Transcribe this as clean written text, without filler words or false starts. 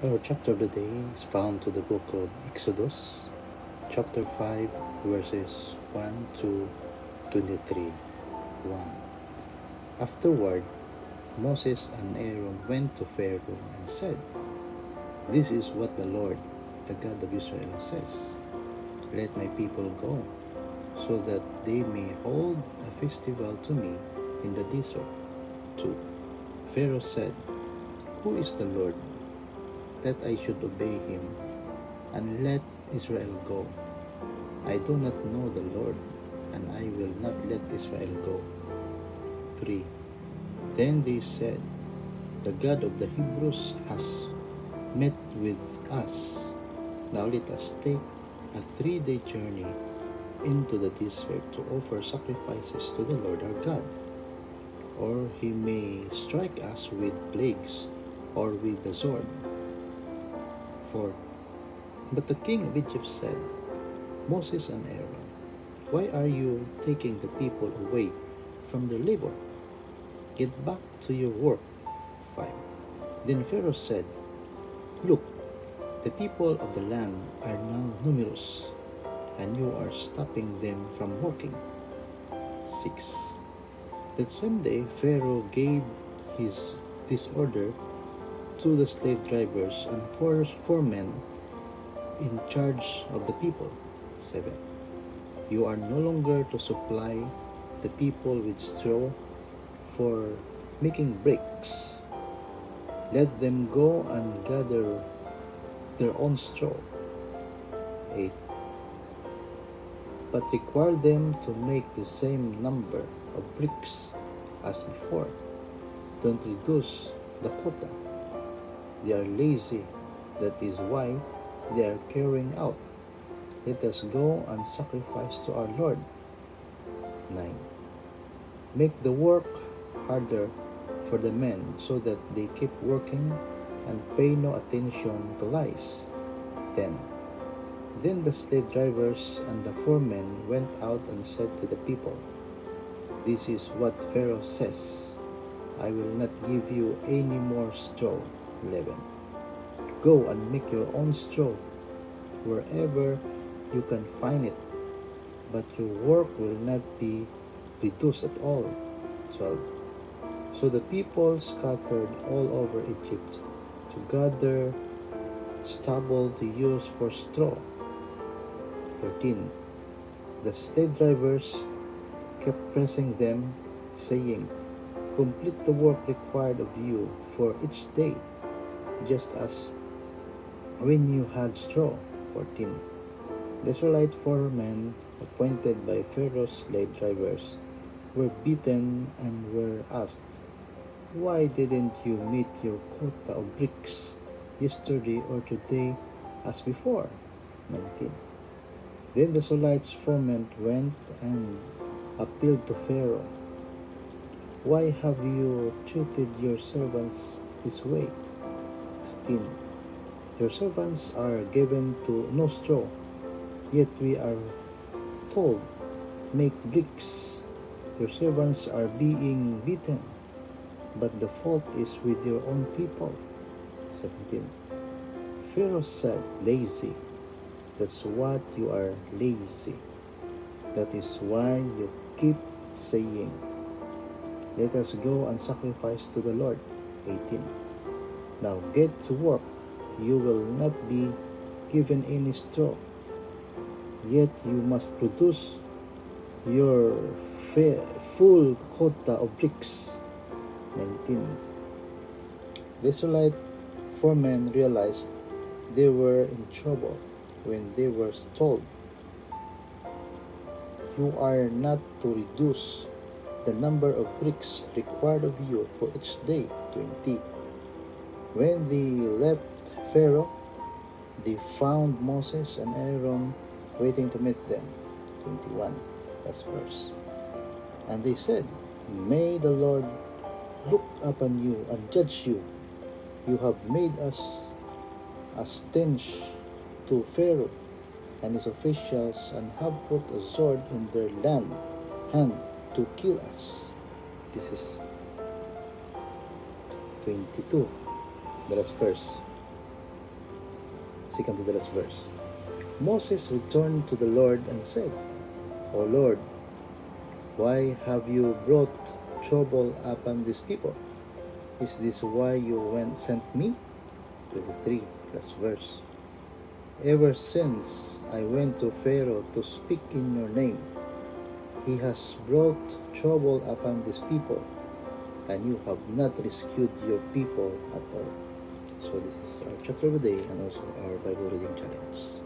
Our chapter of the day is found to the book of Exodus, chapter 5, verses 1 to 23. 1. Afterward, Moses and Aaron went to Pharaoh and said, "This is what the Lord, the God of Israel, says. Let my people go, so that they may hold a festival to me in the desert." 2. Pharaoh said, "Who is the Lord, that I should obey him and let Israel go? I do not know the Lord, and I will not let Israel go." 3. Then they said, "The God of the Hebrews has met with us. Now let us take a 3-day journey into the desert to offer sacrifices to the Lord our God, or he may strike us with plagues or with the sword." 4. But the king of Egypt said, "Moses and Aaron, why are you taking the people away from their labor? Get back to your work." 5. Then Pharaoh said, "Look, the people of the land are now numerous, and you are stopping them from working." 6. That same day Pharaoh gave this order to the slave drivers and foremen in charge of the people. 7. You are no longer to supply the people with straw for making bricks. Let them go and gather their own straw. 8. But require them to make the same number of bricks as before. Don't reduce the quota. They are lazy, that is why they are carrying out. Let us go and sacrifice to our Lord. 9. Make the work harder for the men so that they keep working and pay no attention to lies. 10. Then the slave drivers and the foremen went out and said to the people, "This is what Pharaoh says. I will not give you any more straw." 11. Go and make your own straw wherever you can find it, but your work will not be reduced at all. 12. So the people scattered all over Egypt to gather stubble to use for straw. 13. The slave drivers kept pressing them, saying, "Complete the work required of you for each day, just as when you had straw." 14. The Israelite foremen appointed by Pharaoh's slave drivers were beaten and were asked, "Why didn't you meet your quota of bricks yesterday or today as before?" 19. Then the Israelites' foremen went and appealed to Pharaoh, "Why have you treated your servants this way?" 16. Your servants are given to no straw, yet we are told, "Make bricks." Your servants are being beaten, but the fault is with your own people. 17. Pharaoh said, "Lazy. That's what you are, lazy. That is why you keep saying, 'Let us go and sacrifice to the Lord.'" 18. Now get to work. You will not be given any straw, yet you must produce your full quota of bricks. 19. The Israelite foremen realized they were in trouble when they were told, "You are not to reduce the number of bricks required of you for each day." 20. When they left Pharaoh, they found Moses and Aaron waiting to meet them. 21. That's verse. And they said, "May the Lord look upon you and judge you. You have made us a stench to Pharaoh and his officials, and have put a sword in their hand to kill us." This is 22. The last verse. second to the last verse. Moses returned to the Lord and said, O Lord, why have you brought trouble upon these people? Is this why you sent me? 23, last verse. Ever since I went to Pharaoh to speak in your name, he has brought trouble upon these people, and you have not rescued your people at all. So this is our chapter of the day and also our Bible reading challenge.